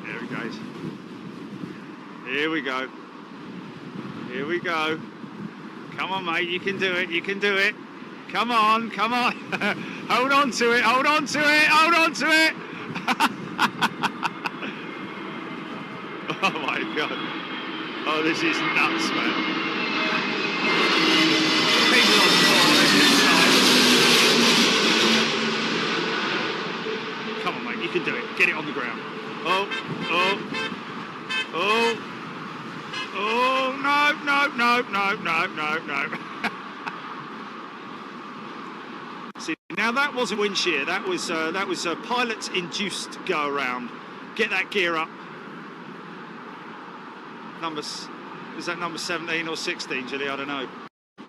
There he goes. Here we go. Here we go. Come on, mate, you can do it, you can do it. Come on, come on. Hold on to it, hold on to it, hold on to it. Oh my God. Oh, this is nuts, man. People on the floor, they're inside. Come on, mate, you can do it. Get it on the ground. Oh, oh, oh. Oh, no, no, no, no, no, no, no. See, now that wasn't wind shear. That was a pilot-induced go around. Get that gear up. Is that number 17 or 16, Julie? I don't know.